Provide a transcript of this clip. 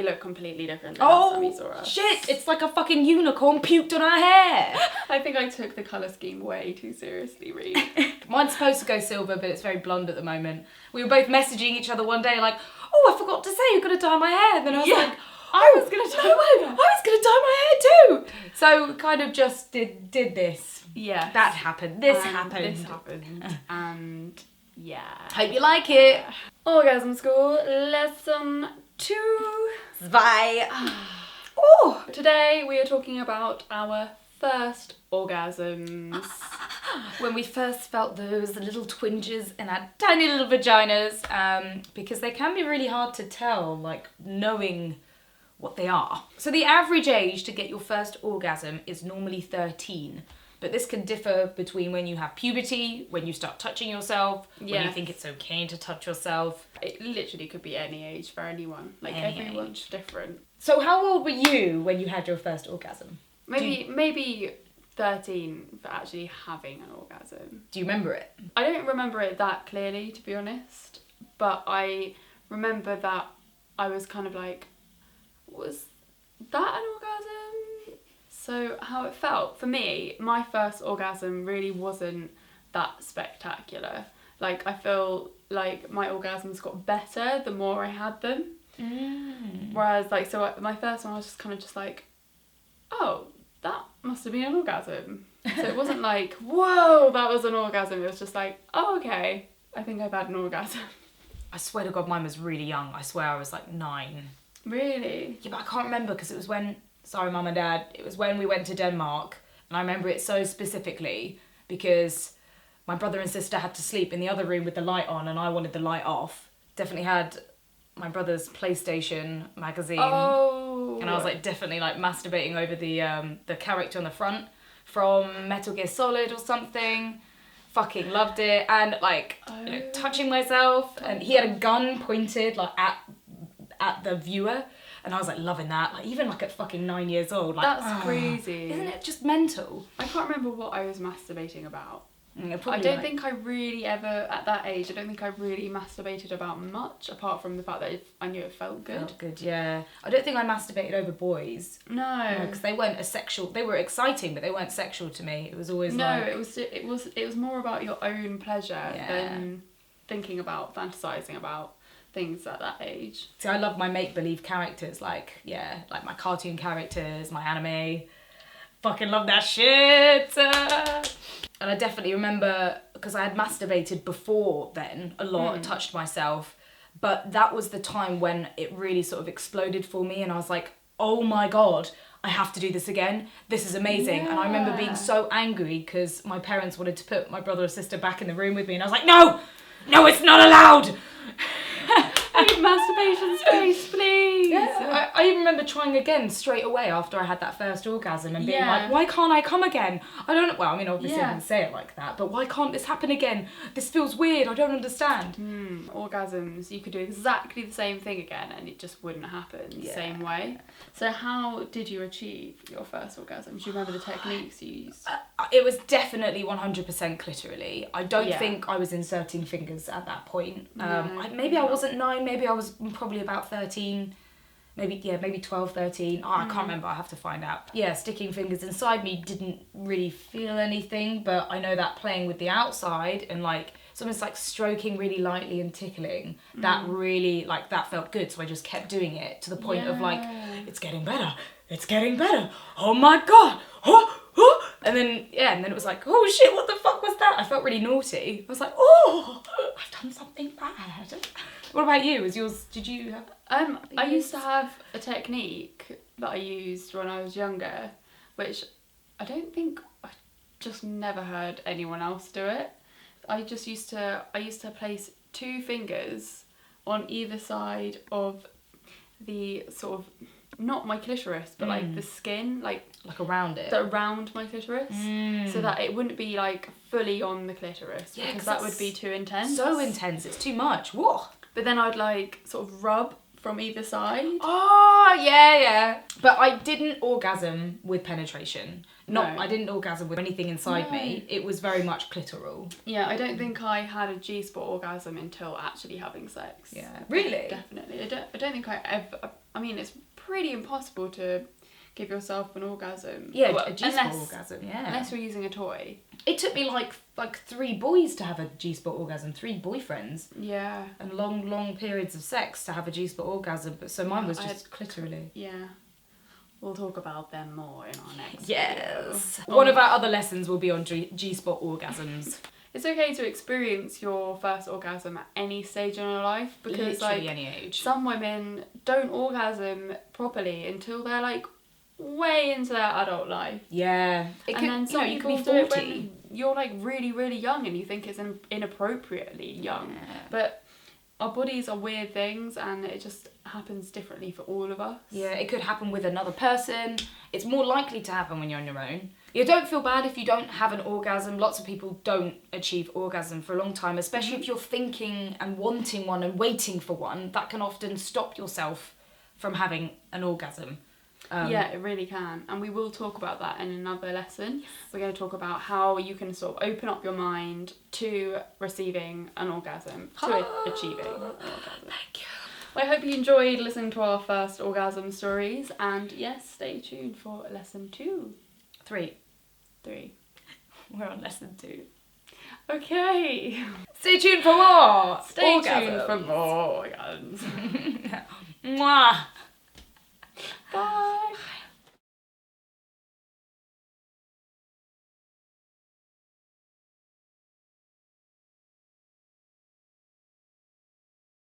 look completely different than last time you saw us. Shit! It's like a fucking unicorn puked on our hair. I think I took the colour scheme way too seriously, Reed. Mine's supposed to go silver, but it's very blonde at the moment. We were both messaging each other one day like, oh, I forgot to say you're going to dye my hair. And then I was like, I was going to dye my hair. I was going to dye my hair too. So kind of just did this. Yeah. That happened. This happened. This happened. And yeah. Hope you like it. Orgasm School, lesson 2. Bye. Oh. Today we are talking about our first orgasms. When we first felt those little twinges in our tiny little vaginas, because they can be really hard to tell, like knowing what they are. So the average age to get your first orgasm is normally 13. But this can differ between when you have puberty, when you start touching yourself, when you think it's okay to touch yourself. It literally could be any age for anyone. Like everyone's different. So how old were you when you had your first orgasm? Maybe 13 for actually having an orgasm. Do you remember it? I don't remember it that clearly, to be honest. But I remember that I was kind of like, was that an orgasm? So how it felt for me, my first orgasm really wasn't that spectacular. Like I feel like my orgasms got better the more I had them. Whereas like, so my first one I was just kind of just like, oh, that must have been an orgasm. So it wasn't like, whoa, that was an orgasm. It was just like, oh, okay, I think I've had an orgasm. I swear to God, mine was really young. I swear I was like 9. Really? Yeah, but I can't remember because it was when, sorry Mum and Dad, it was when we went to Denmark, and I remember it so specifically because my brother and sister had to sleep in the other room with the light on and I wanted the light off. Definitely had my brother's PlayStation magazine. Oh. And I was like definitely like masturbating over the character on the front from Metal Gear Solid or something. Fucking loved it. And like you know, touching myself, and he had a gun pointed like at the viewer. And I was like loving that, like even like at fucking 9 years old. Like, that's crazy. Isn't it just mental? I can't remember what I was masturbating about. I don't think I really ever, at that age, I don't think I really masturbated about much, apart from the fact that I knew it felt good. Felt good, yeah. I don't think I masturbated over boys. No. Because they weren't they were exciting, but they weren't sexual to me. It was always it was more about your own pleasure than thinking about, fantasizing about things at that age. See, I love my make-believe characters, like my cartoon characters, my anime. Fucking love that shit. And I definitely remember, because I had masturbated before then a lot and touched myself, but that was the time when it really sort of exploded for me, and I was like, oh my God, I have to do this again. This is amazing. And I remember being so angry because my parents wanted to put my brother or sister back in the room with me, and I was like, no, it's not allowed. I need masturbation space, please. Yeah, I even remember trying again straight away after I had that first orgasm and being like, why can't I come again? I don't know. Well, I mean, obviously I didn't say it like that, but why can't this happen again? This feels weird. I don't understand. Orgasms, you could do exactly the same thing again and it just wouldn't happen the same way. So how did you achieve your first orgasm? Do you remember the techniques you used? It was definitely 100% clitorally. I don't think I was inserting fingers at that point. Maybe I wasn't 9, maybe I was probably about 13. Maybe 12, 13. I can't remember, I have to find out. Yeah, sticking fingers inside me didn't really feel anything, but I know that playing with the outside and like, sometimes like stroking really lightly and tickling, that really, like, that felt good. So I just kept doing it to the point of like, it's getting better. Oh my God. And then it was like, oh shit, what the fuck was that? I felt really naughty. I was like, oh, I've done something bad. What about you? Did you have... I used to have a technique that I used when I was younger, which I don't think, I just never heard anyone else do it. I used to place 2 fingers on either side of the sort of, not my clitoris, but like the skin, like around it, around my clitoris, so that it wouldn't be like fully on the clitoris, because that would be too intense. So intense, it's too much. Whoa. But then I'd like sort of rub from either side. Oh, yeah. But I didn't orgasm with penetration. I didn't orgasm with anything inside me. It was very much clitoral. Yeah, I don't think I had a G-spot orgasm until actually having sex. Yeah. Really? Definitely. I don't think I ever... I mean, it's pretty impossible to give yourself an orgasm. Yeah, Well, a G-spot orgasm, yeah. Unless you're using a toy. It took me like 3 boys to have a G-spot orgasm, 3 boyfriends. Yeah. And long periods of sex to have a G-spot orgasm. But so mine was just clitorally. Yeah. We'll talk about them more in our next Yes. video. One of our other lessons will be on G-spot orgasms. It's okay to experience your first orgasm at any stage in your life because Literally any age. some women don't orgasm properly until they're like way into their adult life. Yeah. Then some you people could do be it 40. when you're like really, really young and you think it's inappropriately young. Yeah. But our bodies are weird things and it just happens differently for all of us. Yeah, it could happen with another person. It's more likely to happen when you're on your own. You don't feel bad if you don't have an orgasm. Lots of people don't achieve orgasm for a long time, especially if you're thinking and wanting one and waiting for one. That can often stop yourself from having an orgasm. Yeah, it really can. And we will talk about that in another lesson. Yes. We're going to talk about how you can sort of open up your mind to receiving an orgasm, to achieving an orgasm. Thank you. Well, I hope you enjoyed listening to our first orgasm stories. And yes, stay tuned for lesson 2. 3. We're on lesson 2. Okay. Stay tuned for more. Stay tuned for more orgasms. Mwah.